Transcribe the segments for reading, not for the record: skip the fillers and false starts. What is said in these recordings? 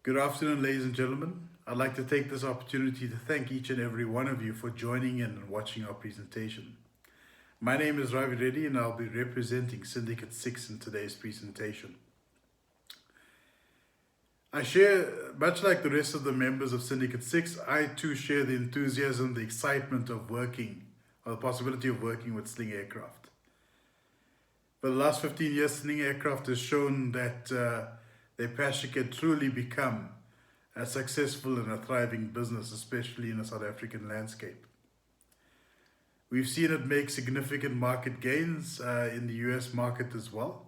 Good afternoon, ladies and gentlemen. I'd like to take this opportunity to thank each and every one of you for joining in and watching our presentation. My name is Ravi Reddy and I'll be representing Syndicate 6 in today's presentation. I share, much like the rest of the members of Syndicate 6, I too share the enthusiasm, the excitement of working, or the possibility of working with Sling Aircraft. For the last 15 years, Sling Aircraft has shown that their passion can truly become a successful and a thriving business, especially in a South African landscape. We've seen it make significant market gains in the US market as well,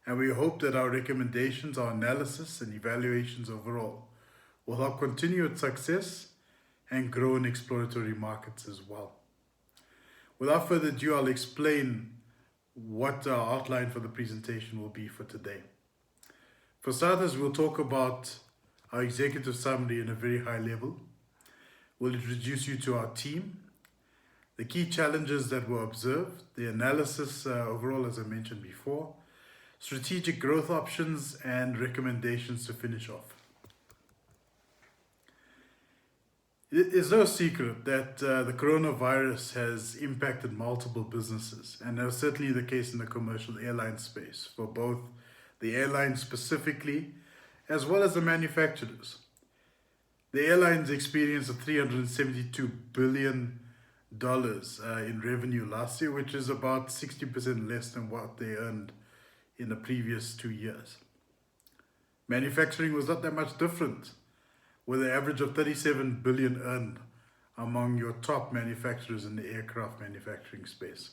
and we hope that our recommendations, our analysis and evaluations overall will help continue its success and grow in exploratory markets as well. Without further ado, I'll explain what our outline for the presentation will be for today. For starters, we'll talk about our executive summary in a very high level. We'll introduce you to our team, the key challenges that were observed, the analysis overall, as I mentioned before, strategic growth options, and recommendations to finish off. It is no secret that the coronavirus has impacted multiple businesses, and that was certainly the case in the commercial airline space for both the airlines specifically as well as the manufacturers. The airlines experienced a $372 billion in revenue last year, which is about 60% less than what they earned in the previous 2 years. Manufacturing was not that much different, with an average of 37 billion earned among your top manufacturers in the aircraft manufacturing space.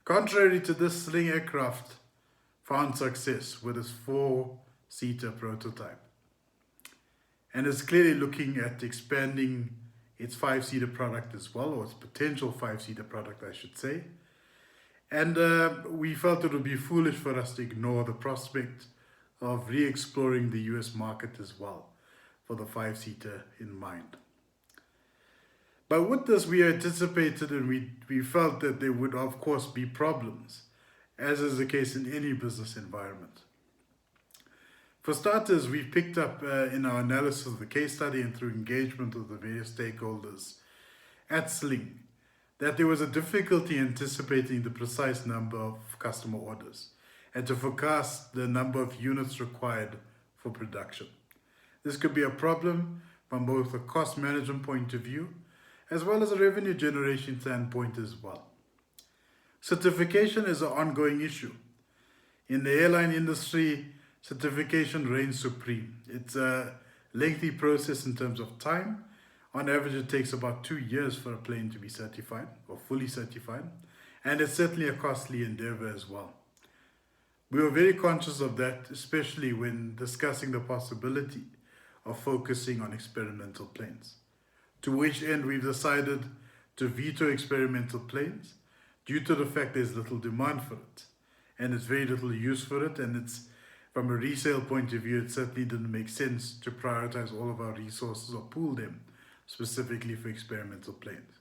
Contrary to this, Sling Aircraft found success with its 4-seater prototype and is clearly looking at expanding its 5-seater product as well, or its potential 5-seater product, I should say. And we felt it would be foolish for us to ignore the prospect of re-exploring the US market as well, for the 5-seater in mind. But with this, we anticipated and we felt that there would of course be problems, as is the case in any business environment. For starters, we picked up in our analysis of the case study and through engagement with the various stakeholders at Sling that there was a difficulty anticipating the precise number of customer orders and to forecast the number of units required for production. This could be a problem from both a cost management point of view as well as a revenue generation standpoint as well. Certification is an ongoing issue. In the airline industry, certification reigns supreme. It's a lengthy process in terms of time. On average, it takes about 2 years for a plane to be certified or fully certified, and it's certainly a costly endeavor as well. We were very conscious of that, especially when discussing the possibility of focusing on experimental planes, to which end we've decided to veto experimental planes due to the fact there's little demand for it and there's very little use for it, and it's from a resale point of view, it certainly didn't make sense to prioritize all of our resources or pool them specifically for experimental planes.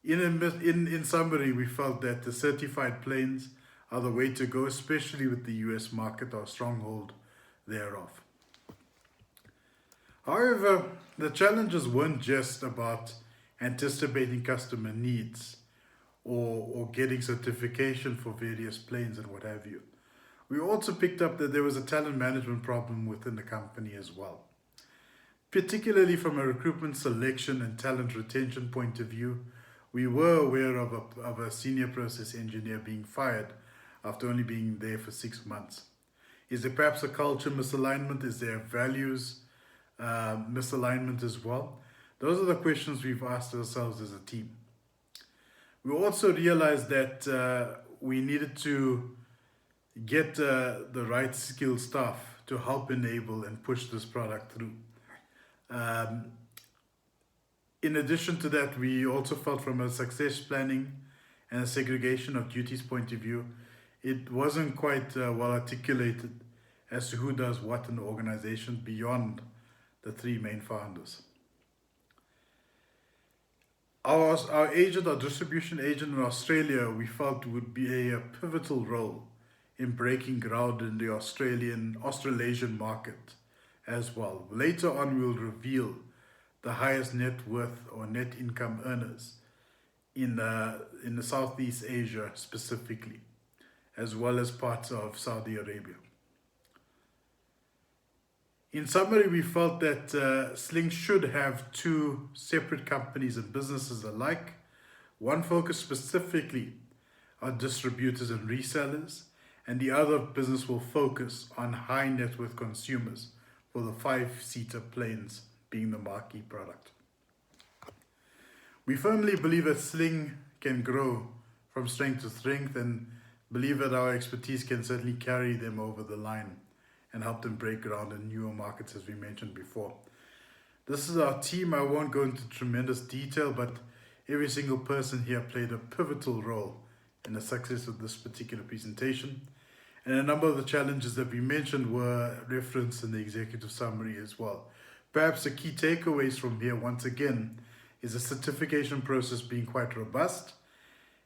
In summary, we felt that the certified planes are the way to go, especially with the US market, our stronghold thereof. However, the challenges weren't just about anticipating customer needs or getting certification for various planes and what have you. We also picked up that there was a talent management problem within the company as well. Particularly from a recruitment selection and talent retention point of view, we were aware of a senior process engineer being fired after only being there for 6 months. Is there perhaps a culture misalignment? Is there values misalignment as well? Those are the questions we've asked ourselves as a team. We also realized that we needed to get the right skilled staff to help enable and push this product through. In addition to that, we also felt from a success planning and a segregation of duties point of view, it wasn't quite well articulated as to who does what in the organization beyond the 3 main founders. Our agent, our distribution agent in Australia, we felt would be a pivotal role in breaking ground in the Australasian market as well. Later on, we'll reveal the highest net worth or net income earners in the Southeast Asia specifically, as well as parts of Saudi Arabia. In summary, we felt that Sling should have two separate companies and businesses alike, one focused specifically on distributors and resellers, and the other business will focus on high net worth consumers for the 5-seater planes being the marquee product. We firmly believe that Sling can grow from strength to strength and believe that our expertise can certainly carry them over the line and help them break ground in newer markets, as we mentioned before. This is our team. I won't go into tremendous detail, but every single person here played a pivotal role in the success of this particular presentation. And a number of the challenges that we mentioned were referenced in the executive summary as well. Perhaps the key takeaways from here, once again, is the certification process being quite robust,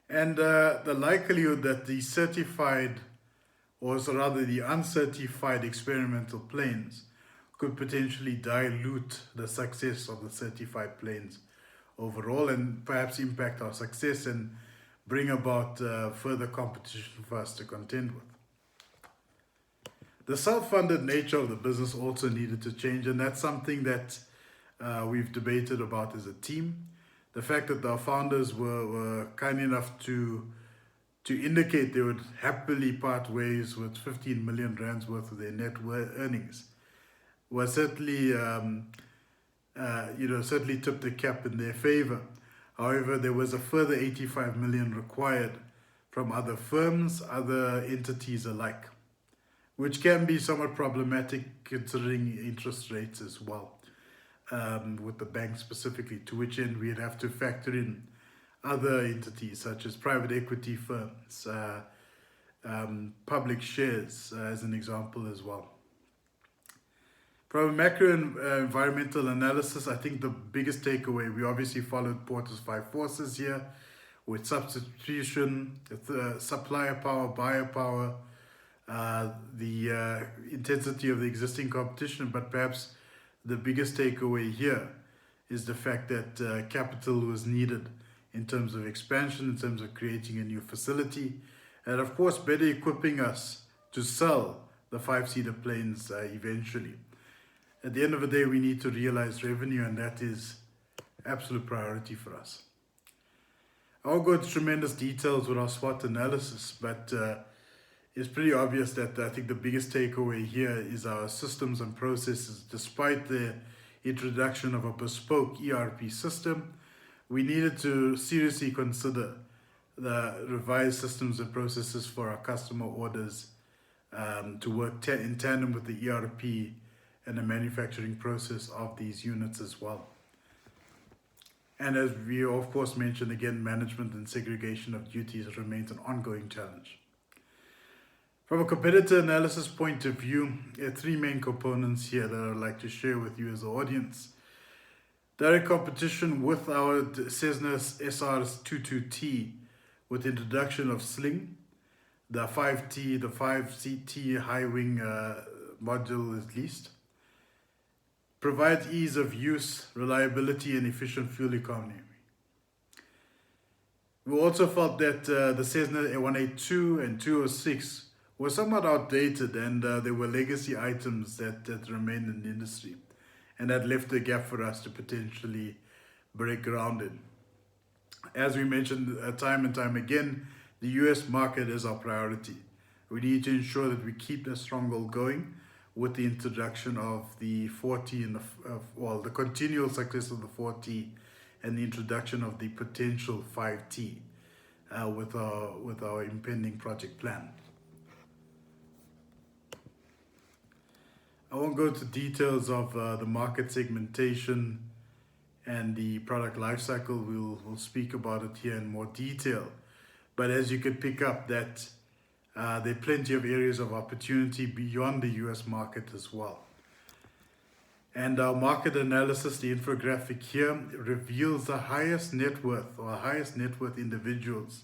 and the likelihood that the certified, or rather the uncertified experimental planes could potentially dilute the success of the certified planes overall and perhaps impact our success and bring about further competition for us to contend with. The self-funded nature of the business also needed to change, and that's something that we've debated about as a team. The fact that our founders were kind enough to indicate they would happily part ways with 15 million rands worth of their net earnings was certainly, certainly tipped the cap in their favor. However, there was a further 85 million required from other firms, other entities alike, which can be somewhat problematic considering interest rates as well, with the bank specifically, to which end we'd have to factor in other entities such as private equity firms, public shares as an example as well. From a macro environmental analysis, I think the biggest takeaway, we obviously followed Porter's 5 forces here with substitution, supplier power, buyer power, the intensity of the existing competition, but perhaps the biggest takeaway here is the fact that capital was needed in terms of expansion, in terms of creating a new facility, and of course better equipping us to sell the 5-seater planes eventually. At the end of the day, we need to realize revenue, and that is absolute priority for us. I won't go into tremendous details with our SWOT analysis, but it's pretty obvious that I think the biggest takeaway here is our systems and processes. Despite the introduction of a bespoke ERP system, we needed to seriously consider the revised systems and processes for our customer orders to work in tandem with the ERP and the manufacturing process of these units as well. And as we of course mentioned again, management and segregation of duties remains an ongoing challenge. From a competitor analysis point of view, there are 3 main components here that I'd like to share with you as an audience. Direct competition with our Cessna SR22T with the introduction of Sling, the 5T, the 5CT high wing module at least, provides ease of use, reliability, and efficient fuel economy. We also felt that the Cessna 182 and 206 were somewhat outdated, and there were legacy items that remained in the industry, and that left a gap for us to potentially break ground in. As we mentioned time and time again, the US market is our priority. We need to ensure that we keep the stronghold going with the introduction of the 4T and the continual success of the 4T and the introduction of the potential 5T with our impending project plan. I won't go into details of the market segmentation and the product lifecycle. We'll speak about it here in more detail. But as you could pick up, that there are plenty of areas of opportunity beyond the US market as well. And our market analysis, the infographic here, reveals the highest net worth or highest net worth individuals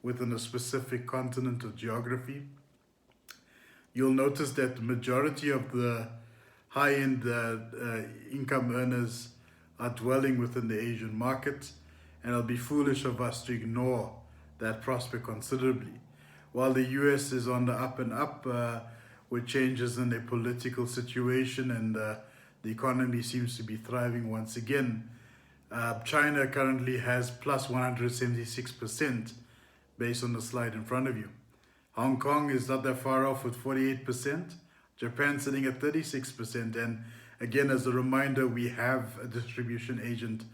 within a specific continent or geography. You'll notice that the majority of the high-end income earners are dwelling within the Asian market, and it'll be foolish of us to ignore that prospect considerably. While the US is on the up and up with changes in their political situation, and the economy seems to be thriving once again, China currently has plus 176% based on the slide in front of you. Hong Kong is not that far off with 48%. Japan sitting at 36%. And again, as a reminder, we have a distribution agent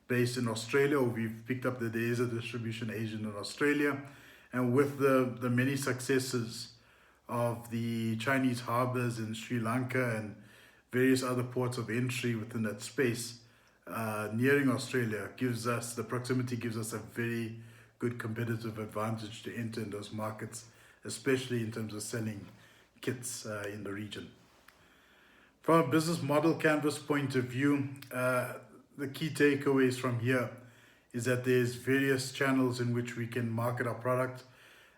based in Australia, or we've picked up that there is a distribution agent in Australia. And with the many successes of the Chinese harbors in Sri Lanka and various other ports of entry within that space, nearing Australia the proximity gives us a very good competitive advantage to enter in those markets, especially in terms of selling kits in the region. From a business model canvas point of view, the key takeaways from here is that there's various channels in which we can market our product.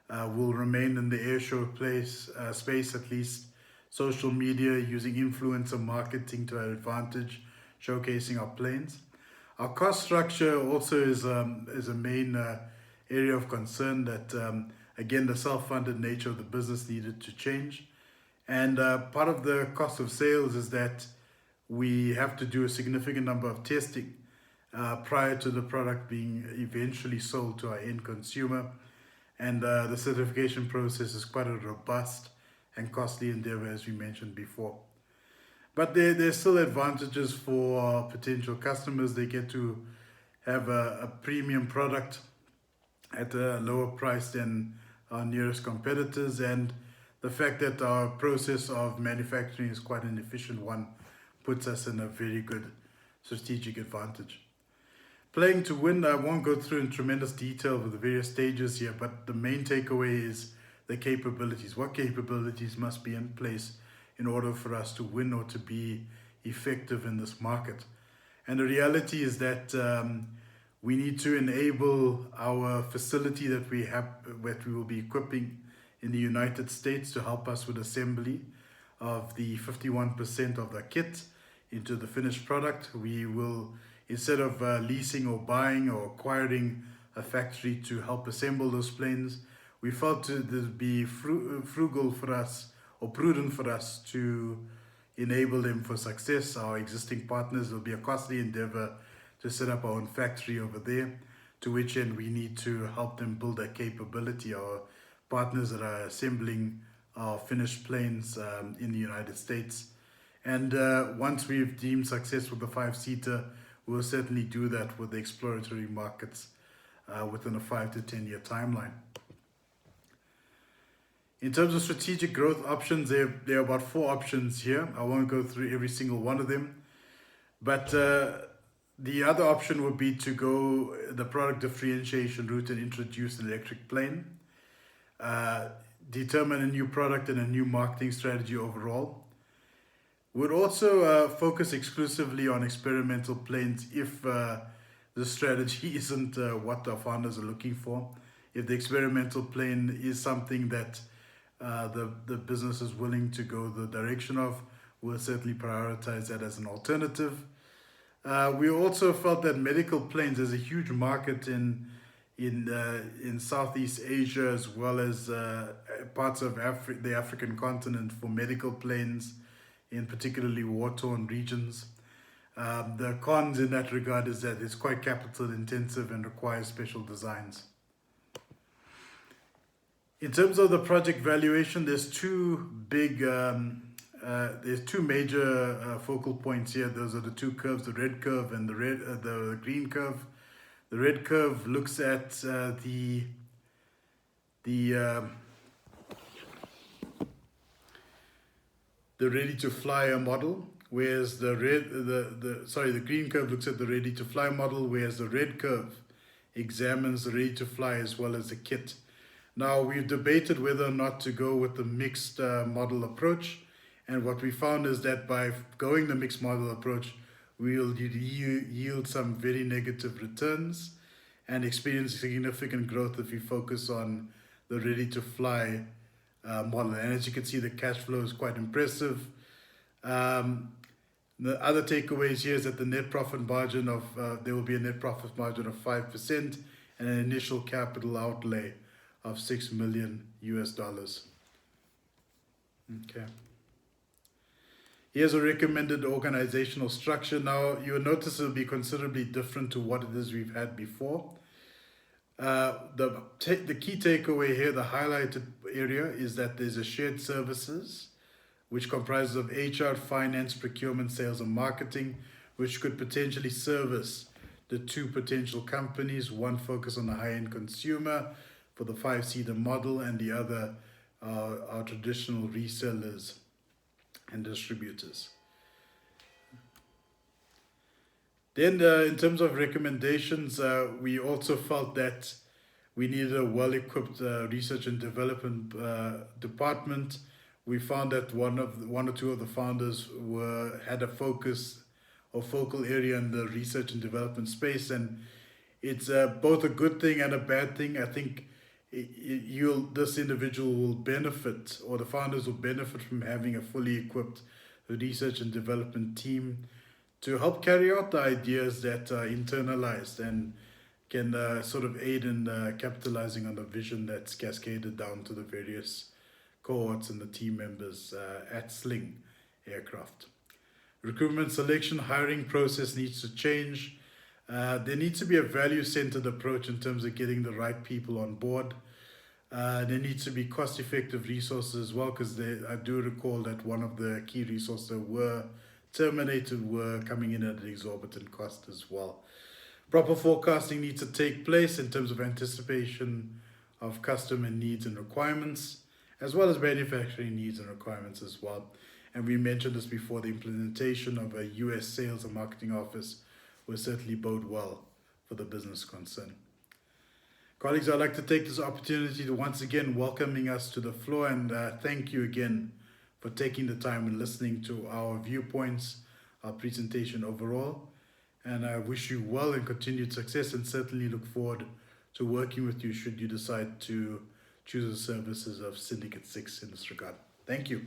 We'll remain in the airshow space, at least social media, using influencer marketing to our advantage, showcasing our planes. Our cost structure also is a main area of concern that, again, the self-funded nature of the business needed to change. And part of the cost of sales is that we have to do a significant number of testing prior to the product being eventually sold to our end consumer. And the certification process is quite a robust and costly endeavor, as we mentioned before. But there's still advantages for potential customers. They get to have a premium product at a lower price than our nearest competitors, and the fact that our process of manufacturing is quite an efficient one puts us in a very good strategic advantage. Playing to win, I won't go through in tremendous detail with the various stages here, but the main takeaway is the capabilities. What capabilities must be in place in order for us to win or to be effective in this market? And the reality is that we need to enable our facility that we will be equipping in the United States to help us with assembly of the 51% of the kit into the finished product. We will, instead of leasing or buying or acquiring a factory to help assemble those planes, we felt it would be frugal for us or prudent for us to enable them for success. Our existing partners will be a costly endeavor to set up our own factory over there, to which end we need to help them build that capability. Our partners that are assembling our finished planes in the United States. And once we've deemed success with the 5-seater, we'll certainly do that with the exploratory markets within a 5 to 10 year timeline. In terms of strategic growth options, there are about 4 options here. I won't go through every single one of them, but the other option would be to go the product differentiation route and introduce an electric plane, determine a new product and a new marketing strategy overall. We'd also focus exclusively on experimental planes if the strategy isn't what our founders are looking for. If the experimental plane is something that the business is willing to go the direction of, we'll certainly prioritize that as an alternative. We also felt that medical planes, there's a huge market in Southeast Asia as well as parts of the African continent for medical planes, in particularly war-torn regions. The cons in that regard is that it's quite capital intensive and requires special designs. In terms of the project valuation, there's two major focal points here. Those are the two curves, the red curve and the green curve. The red curve looks at the ready-to-fly model, whereas the green curve looks at the ready-to-fly model, whereas the red curve examines the ready-to-fly as well as the kit. Now, we've debated whether or not to go with the mixed model approach, and what we found is that by going the mixed model approach, we'll yield some very negative returns and experience significant growth if we focus on the ready-to-fly model. And as you can see, the cash flow is quite impressive. The other takeaways here is that the net profit margin of there will be a net profit margin of 5% and an initial capital outlay of $6 million US. Okay. Here's a recommended organizational structure. Now, you'll notice it'll be considerably different to what it is we've had before. The key takeaway here, the highlighted area, is that there's a shared services, which comprises of HR, finance, procurement, sales, and marketing, which could potentially service the two potential companies, one focus on the high-end consumer for the five-seater model, and the other are traditional resellers and distributors. Then in terms of recommendations, we also felt that we needed a well-equipped research and development department. We found that one or two of the founders had a focus or focal area in the research and development space, and it's both a good thing and a bad thing. I think this individual will benefit, or the founders will benefit from having a fully equipped research and development team to help carry out the ideas that are internalized and can sort of aid in capitalizing on the vision that's cascaded down to the various cohorts and the team members at Sling Aircraft. Recruitment, selection, hiring process needs to change. There needs to be a value-centered approach in terms of getting the right people on board. There needs to be cost-effective resources as well, because I do recall that one of the key resources that were terminated were coming in at an exorbitant cost as well. Proper forecasting needs to take place in terms of anticipation of customer needs and requirements, as well as manufacturing needs and requirements as well. And we mentioned this before, the implementation of a US sales and marketing office will certainly bode well for the business concern. Colleagues, I'd like to take this opportunity to once again welcoming us to the floor and thank you again for taking the time and listening to our viewpoints, our presentation overall. And I wish you well and continued success, and certainly look forward to working with you should you decide to choose the services of Syndicate 6 in this regard. Thank you.